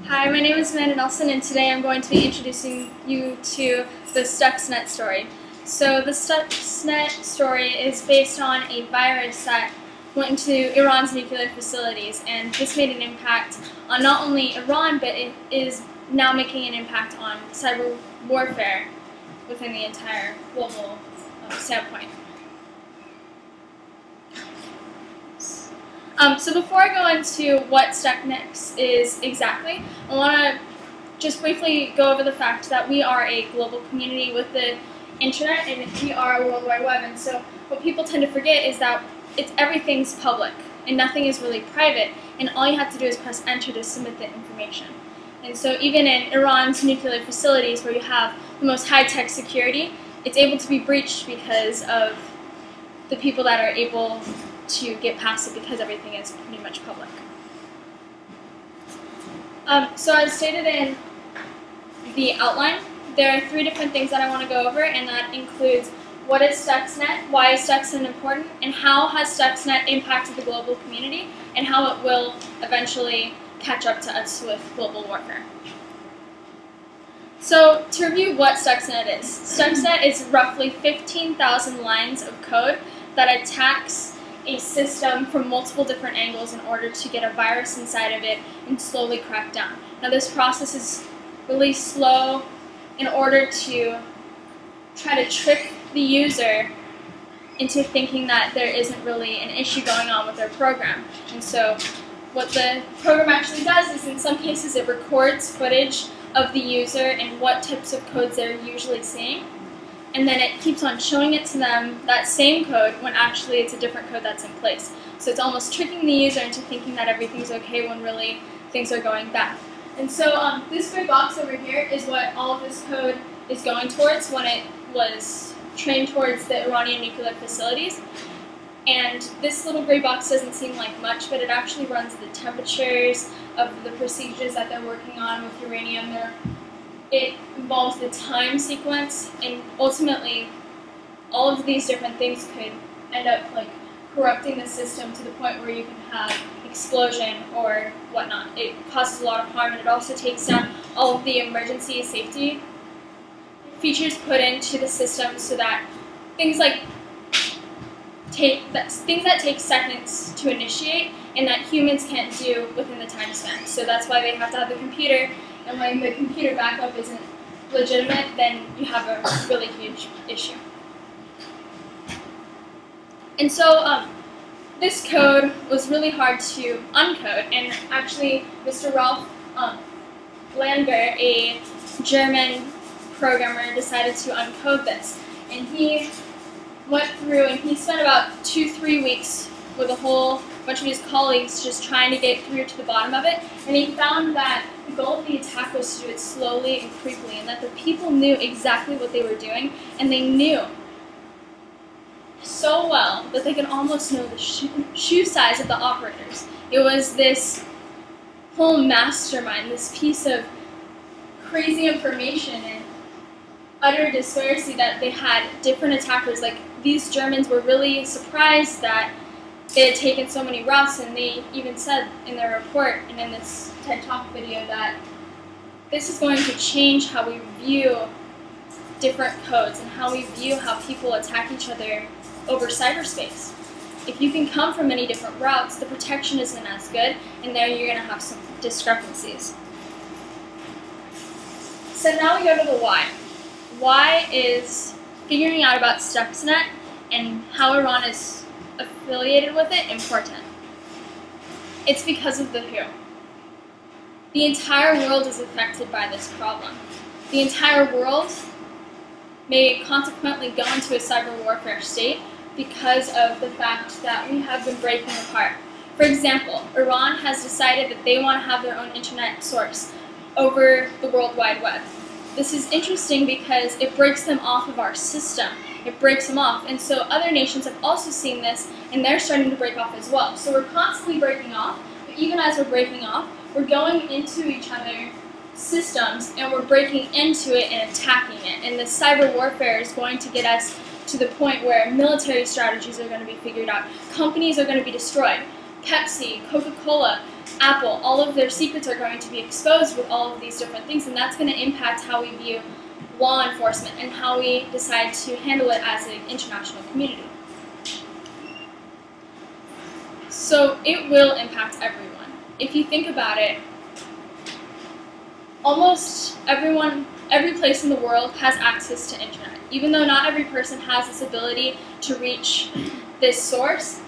Hi, my name is Amanda Nelson, and today I'm going to be introducing you to the Stuxnet story. So the Stuxnet story is based on a virus that went into Iran's nuclear facilities, and this made an impact on not only Iran, but it is now making an impact on cyber warfare within the entire global standpoint. So before I go into what Stuxnet is exactly, I want to just briefly go over the fact that we are a global community with the internet, and we are a World Wide Web. And so what people tend to forget is that everything's public and nothing is really private, and all you have to do is press enter to submit the information. And so even in Iran's nuclear facilities, where you have the most high-tech security, it's able to be breached because of the people that are able to get past it, because everything is pretty much public. So as stated in the outline, there are 3 different things that I want to go over, and that includes what is Stuxnet, why is Stuxnet important, and how has Stuxnet impacted the global community, and how it will eventually catch up to us with global warfare. So to review what Stuxnet is. Stuxnet is roughly 15,000 lines of code that attacks a system from multiple different angles in order to get a virus inside of it and slowly crack down. Now this process is really slow in order to try to trick the user into thinking that there isn't really an issue going on with their program. And so what the program actually does is, in some cases, it records footage of the user and what types of codes they're usually seeing, and then it keeps on showing it to them, that same code, when actually it's a different code that's in place. So it's almost tricking the user into thinking that everything's okay when really things are going bad. And so this gray box over here is what all of this code is going towards when it was trained towards the Iranian nuclear facilities. And this little gray box doesn't seem like much, but it actually runs the temperatures of the procedures that they're working on with uranium. It involves the time sequence, and ultimately all of these different things could end up like corrupting the system to the point where you can have explosion or whatnot. It causes a lot of harm, and it also takes down all of the emergency safety features put into the system, so that things that take seconds to initiate and that humans can't do within the time span. So that's why they have to have the computer. And when the computer backup isn't legitimate, then you have a really huge issue. And so this code was really hard to uncode, and actually Mr. Ralph Langer, a German programmer, decided to uncode this. And he went through and he spent about 2-3 weeks with a whole bunch of his colleagues just trying to get through to the bottom of it, and he found that the goal of the attack was to do it slowly and creepily, and that the people knew exactly what they were doing, and they knew so well that they could almost know the shoe size of the operators. It was this whole mastermind, this piece of crazy information and utter disparity that they had different attackers. Like, these Germans were really surprised that they had taken so many routes, and they even said in their report and in this TED Talk video that this is going to change how we view different codes and how we view how people attack each other over cyberspace. If you can come from many different routes, the protection isn't as good, and there you're going to have some discrepancies. So now we go to the why. Why is figuring out about Stuxnet and how Iran is affiliated with it important? It's because of the who. The entire world is affected by this problem. The entire world may consequently go into a cyber warfare state because of the fact that we have been breaking apart. For example, Iran has decided that they want to have their own internet source over the World Wide Web. This is interesting because it breaks them off of our system. It breaks them off, and so other nations have also seen this, and they're starting to break off as well. So we're constantly breaking off, but even as we're breaking off, we're going into each other's systems, and we're breaking into it and attacking it. And this cyber warfare is going to get us to the point where military strategies are going to be figured out, companies are going to be destroyed, Pepsi, Coca-Cola, Apple, all of their secrets are going to be exposed with all of these different things, and that's going to impact how we view law enforcement and how we decide to handle it as an international community. So it will impact everyone. If you think about it, almost every place in the world has access to internet. Even though not every person has this ability to reach this source,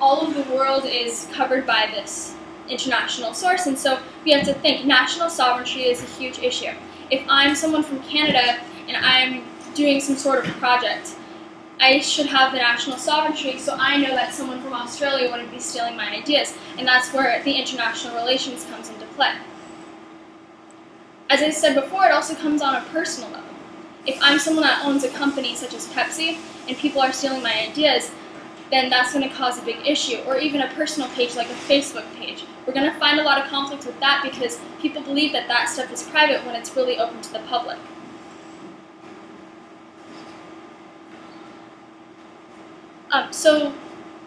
all of the world is covered by this international source, and so we have to think national sovereignty is a huge issue. If I'm someone from Canada and I'm doing some sort of project, I should have the national sovereignty so I know that someone from Australia wouldn't be stealing my ideas, and that's where the international relations comes into play. As I said before, it also comes on a personal level. If I'm someone that owns a company such as Pepsi and people are stealing my ideas, then that's going to cause a big issue. Or even a personal page like a Facebook page. We're going to find a lot of conflict with that because people believe that that stuff is private when it's really open to the public. So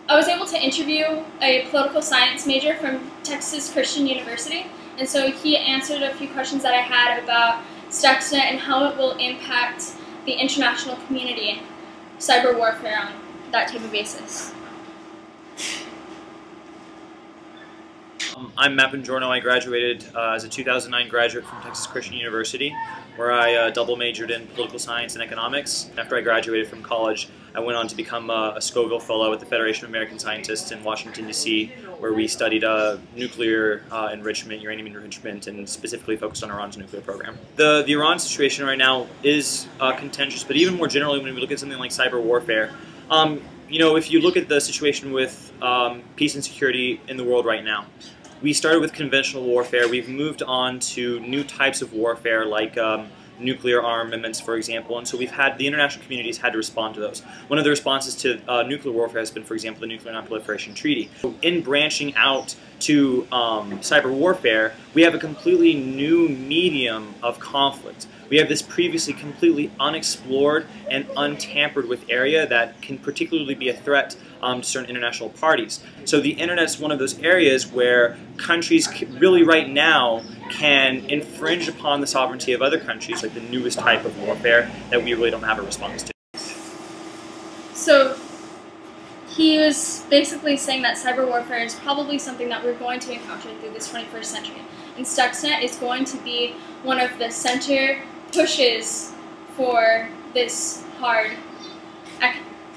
I was able to interview a political science major from Texas Christian University, and so he answered a few questions that I had about Stuxnet and how it will impact the international community and cyber warfare on that type of basis. I'm Matt Bongiorno. I graduated as a 2009 graduate from Texas Christian University, where I double majored in political science and economics. After I graduated from college, I went on to become a Scoville Fellow at the Federation of American Scientists in Washington, D.C., where we studied nuclear enrichment, uranium enrichment, and specifically focused on Iran's nuclear program. The Iran situation right now is contentious, but even more generally, when we look at something like cyber warfare, you know, if you look at the situation with peace and security in the world right now, we started with conventional warfare. We've moved on to new types of warfare like nuclear armaments, for example, and so the international communities had to respond to those. One of the responses to nuclear warfare has been, for example, the Nuclear Non-Proliferation Treaty. In branching out to cyber warfare, we have a completely new medium of conflict. We have this previously completely unexplored and untampered with area that can particularly be a threat to certain international parties. So the internet's one of those areas where countries really right now can infringe upon the sovereignty of other countries, like the newest type of warfare that we really don't have a response to. So he was basically saying that cyber warfare is probably something that we're going to encounter through this 21st century. And Stuxnet is going to be one of the center pushes for this hard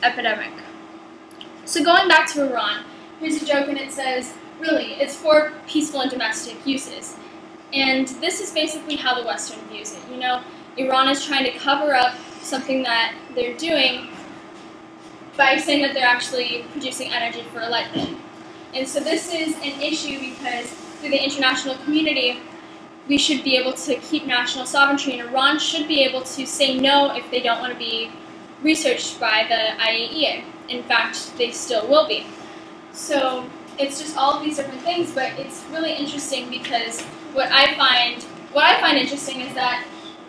epidemic. So going back to Iran, here's a joke and it says, really, it's for peaceful and domestic uses. And this is basically how the Western views it. You know, Iran is trying to cover up something that they're doing by saying that they're actually producing energy for light bulb. And so this is an issue because through the international community, we should be able to keep national sovereignty, and Iran should be able to say no if they don't want to be researched by the IAEA. In fact, they still will be. So it's just all of these different things, but it's really interesting because what I find interesting is that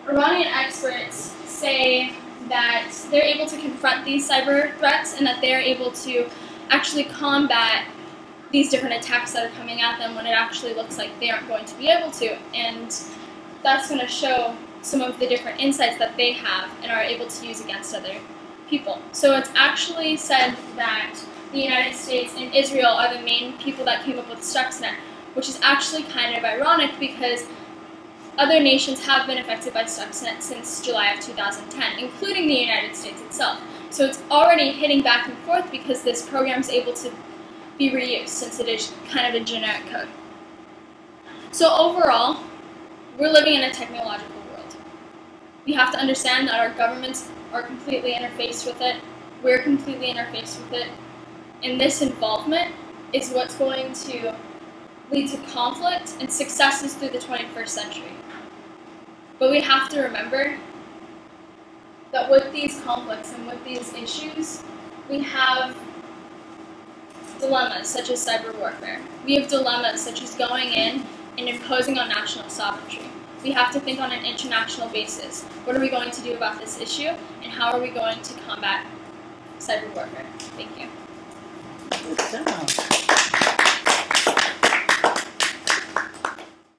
Iranian experts say that they're able to confront these cyber threats and that they're able to actually combat these different attacks that are coming at them when it actually looks like they aren't going to be able to. And that's going to show some of the different insights that they have and are able to use against other people. So it's actually said that the United States and Israel are the main people that came up with Stuxnet, which is actually kind of ironic because other nations have been affected by Stuxnet since July of 2010, including the United States itself. So it's already hitting back and forth because this program is able to be reused since it is kind of a generic code. So overall, we're living in a technological world. We have to understand that our governments are completely interfaced with it. We're completely interfaced with it. And this involvement is what's going to lead to conflict and successes through the 21st century. But we have to remember that with these conflicts and with these issues, we have dilemmas such as cyber warfare. We have dilemmas such as going in and imposing on national sovereignty. We have to think on an international basis. What are we going to do about this issue, and how are we going to combat cyber warfare? Thank you. Good job.